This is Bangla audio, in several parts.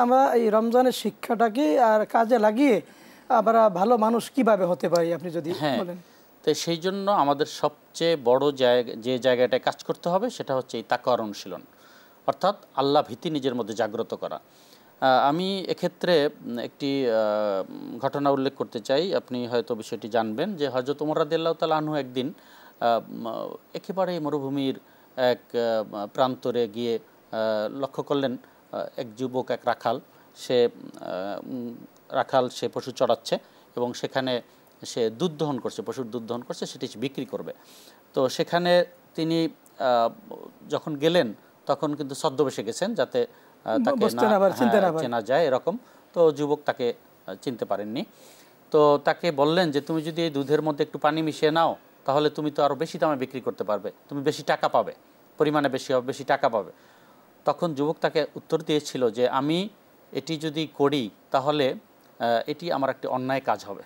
আমরা এই রমজানের শিক্ষাটাকে আর কাজে লাগিয়ে আমরা ভালো মানুষ কিভাবে হতে পারি আপনি যদি বলেন। তো সেই জন্য আমাদের সবচেয়ে বড় যে জায়গাটায় কাজ করতে হবে সেটা হচ্ছে এই তাকওয়ার অনুশীলন, অর্থাৎ আল্লাহ ভীতি নিজের মধ্যে জাগ্রত করা। আমি এক্ষেত্রে একটি ঘটনা উল্লেখ করতে চাই, আপনি হয়তো বিষয়টি জানবেন যে হযরত ওমর রাদিয়াল্লাহু তাআলা আনহু একদিন একেবারে মরুভূমির এক প্রান্তরে গিয়ে লক্ষ্য করলেন এক যুবক, এক রাখাল, সে পশু চড়াচ্ছে এবং সেখানে সে দুধ দহন করছে, পশুর দুধ দহন করছে, সেটি বিক্রি করবে। তো সেখানে তিনি যখন গেলেন তখন কিন্তু ছদ্মবেশে গেছেন যাতে তাকে চেনা যায় এরকম। তো যুবক তাকে চিনতে পারেননি। তো তাকে বললেন যে তুমি যদি এই দুধের মধ্যে একটু পানি মিশিয়ে নাও তাহলে তুমি তো আরও বেশি দামে বিক্রি করতে পারবে, তুমি বেশি টাকা পাবে, পরিমাণে বেশি হবে, বেশি টাকা পাবে। তখন যুবক তাকে উত্তর দিয়েছিল যে আমি এটি যদি করি তাহলে এটি আমার একটি অন্যায় কাজ হবে,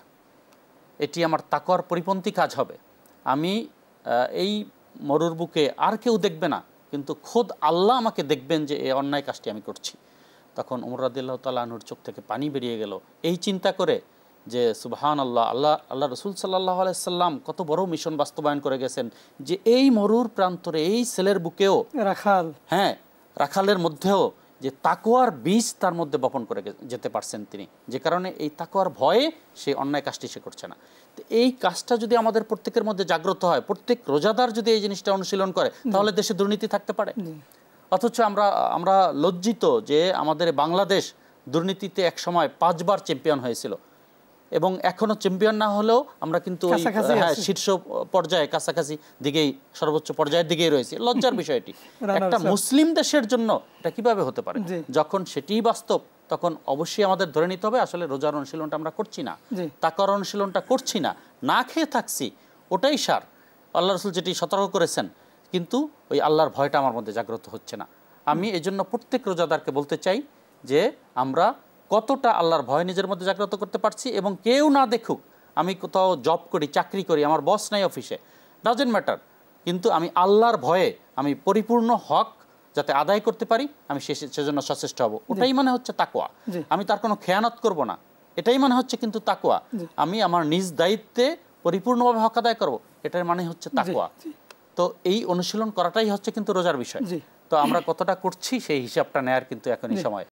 এটি আমার তাকওয়ার পরিপন্থী কাজ হবে। আমি এই মরুর বুকে আর কেউ দেখবে না, কিন্তু খোদ আল্লাহ আমাকে দেখবেন যে এই অন্যায় কাজটি আমি করছি। তখন ওমর রাদিয়াল্লাহু তাআলা আনহুর চোখ থেকে পানি বেরিয়ে গেল এই চিন্তা করে যে সুবহানাল্লাহ, আল্লাহ রাসূল সাল্লাল্লাহু আলাইহি সাল্লাম কত বড় মিশন বাস্তবায়ন করে গেছেন যে এই মরুর প্রান্তরে এই ছেলের বুকেও রাখালের মধ্যেও যে তাকওয়ার বীজ তার মধ্যে বপন করে যেতে পারছেন তিনি, যে কারণে এই তাকওয়ার ভয়ে সেই অন্যায় কাজটি সে করছে না। তো এই কাজটা যদি আমাদের প্রত্যেকের মধ্যে জাগ্রত হয়, প্রত্যেক রোজাদার যদি এই জিনিসটা অনুশীলন করে, তাহলে দেশে দুর্নীতি থাকতে পারে। অথচ আমরা লজ্জিত যে আমাদের বাংলাদেশ দুর্নীতিতে এক সময় 5 বার চ্যাম্পিয়ন হয়েছিল এবং এখনো চ্যাম্পিয়ন না হলেও আমরা কিন্তু শীর্ষ পর্যায়ে কাছাকাছি দিকেই, সর্বোচ্চ পর্যায়ের দিকেই রয়েছে। লজ্জার বিষয়টি একটা মুসলিম দেশের জন্য এটা কিভাবে হতে পারে? যখন সেটিই বাস্তব তখন অবশ্যই আমাদের ধরে নিতে হবে আসলে রোজার অনুশীলনটা আমরা করছি না, তাকওয়ার অনুশীলনটা করছি না, না খেয়ে থাকছি, ওটাই সার। আল্লাহ রাসূল যেটি সতর্ক করেছেন, কিন্তু ওই আল্লাহর ভয়টা আমার মধ্যে জাগ্রত হচ্ছে না। আমি এজন্য প্রত্যেক রোজাদারকে বলতে চাই যে আমরা কতটা আল্লাহর ভয় নিজের মধ্যে জাগ্রত করতে পারছি, এবং কেউ না দেখুক আমি কোথাও জব করি, চাকরি করি, আমার বস নাই অফিসে, ডাজেন্ট ম্যাটার, কিন্তু আমি আল্লাহর ভয়ে আমি পরিপূর্ণ হক যাতে আদায় করতে পারি আমি সেজন্য সচেষ্ট হব। ওটাই মানে হচ্ছে তাকওয়া। আমি তার কোনো খেয়ানত করব না, এটাই মানে হচ্ছে কিন্তু তাকওয়া। আমি আমার নিজ দায়িত্বে পরিপূর্ণভাবে হক আদায় করব, এটার মানে হচ্ছে তাকওয়া। তো এই অনুশীলন করাটাই হচ্ছে কিন্তু রোজার বিষয়। তো আমরা কতটা করছি সেই হিসাবটা নেয়ার কিন্তু এখনই সময়।